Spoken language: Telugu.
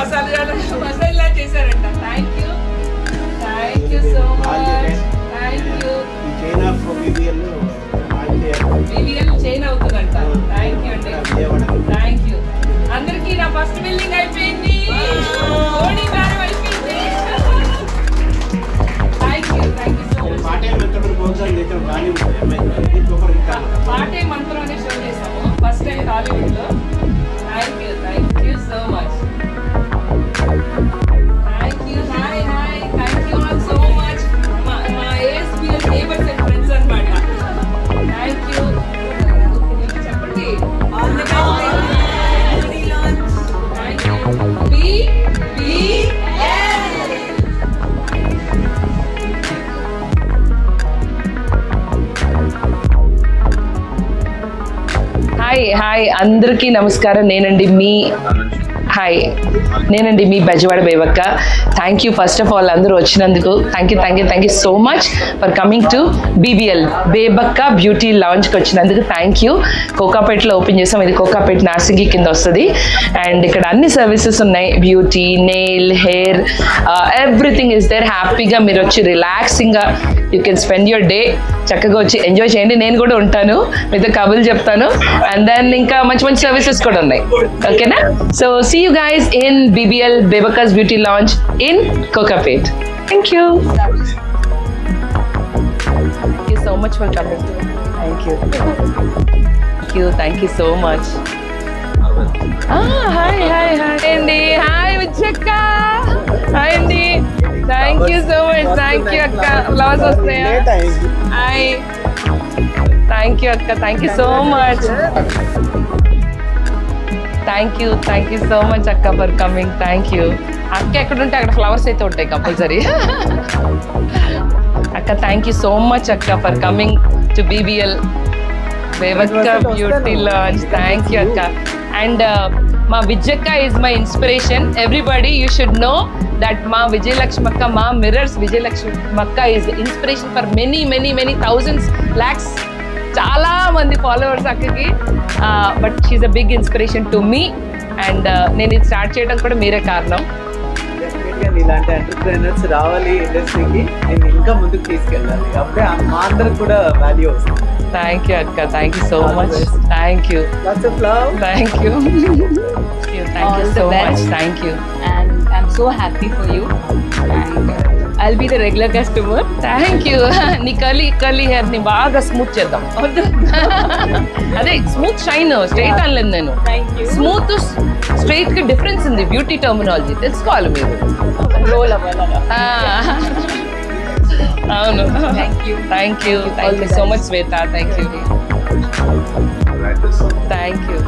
మసాలా చేశారంట. Thank you so much. Thank you. BBL chain అవుతుందంట. థ్యాంక్ యూ అండి. Thank you. అందరికి నా ఫస్ట్ బిల్డింగ్ అయిపోయింది. ఓడి బేరం అయిపోయింది. థ్యాంక్ యూ సో మచ్. పాటే మంత్రం అనే షో చేసాము ఫస్ట్ టైం హాలీవుడ్ లో. Thank you so much. Thank you. Hi thank you all so much. మా ASBL నేబర్స్ అండ్ ఫ్రెండ్స్ అన్నమాట. Thank you. చెప్పండి. All the best. Thank you. BBL. Hi అందరికీ నమస్కారం. నేనండి మీ Bezawada బేబక్క. Thank you first of all అందరూ వచ్చినందుకు. Thank you so much for coming to BBL Bebakka beauty లాంచ్కి వచ్చినందుకు థ్యాంక్ యూ. కోకాపేటలో ఓపెన్ చేసాం. ఇది కోకాపేట నార్సింగి కింద వస్తుంది. అండ్ ఇక్కడ అన్ని సర్వీసెస్ ఉన్నాయి. Beauty, nail, hair, everything is there. హ్యాపీగా మీరు వచ్చి రిలాక్సింగ్గా you can spend your day. చక్కగా వచ్చి ఎంజాయ్ చేయండి. నేను కూడా ఉంటాను, మీతో కబుర్లు చెప్తాను. అండ్ దెన్ ఇంకా మంచి సర్వీసెస్ కూడా ఉన్నాయి. ఓకేనా? So see you guys in BBL Bebakka's beauty launch in Kokapet. Thank you so much for coming. Thank you so much. Hi Andy. Hi Vichakka. Hi Andy. Thank you so much. Thank you akka. Flowers vastaya. Hi. Thank you akka. Thank you so much. Thank you so much అక్క ఫర్ కమింగ్. Thank you. అక్క ఎక్కడ ఉంటే అక్కడ ఫ్లవర్స్ అయితే ఉంటాయి కంపల్సరీ. అక్క థ్యాంక్ యూ సో మచ్ అక్క for coming to BBL Bebakka beauty launch. Thank you అక్క. అండ్ మా విజయక్క is my inspiration. Everybody you should know that మా విజయలక్ష్మక్క, మా మిర్రర్స్ విజయలక్ష్మక్క is inspiration for many thousands lakhs చాలా మంది ఫాలోవర్స్ అక్కకి. But she's a big inspiration to me. And నేను ఇది స్టార్ట్ చేయడం కూడా మీరే కారణం. ఇలాంటి ఎంటర్ప్రెన్యూర్స్ రావాలి ఇండస్ట్రీకి, నేను ఇంకా ముందుకు తీసుకెళ్ళాలి. అప్పుడే మా అందరికి కూడా వాల్యూ వస్తుంది. థ్యాంక్ యూ అక్క. Thank you so much. Thank you. Lots of love. Thank you so much. Thank you. And I'm so happy for you. And I'll be the regular customer. Thank you. నీ కర్లీ హెయిర్ ని బాగా స్మూత్ చేద్దాం. అదే స్మూత్ షైన్ స్ట్రైట్ అనలేదు నేను. స్మూత్ స్ట్రైట్ కి డిఫరెన్స్ ఉంది. బ్యూటీ టర్మినాలజీ తెలుసుకోవాలి మీరు. Roll అవ్వాలా? అవును. Thank you so much Shweta. Thank you.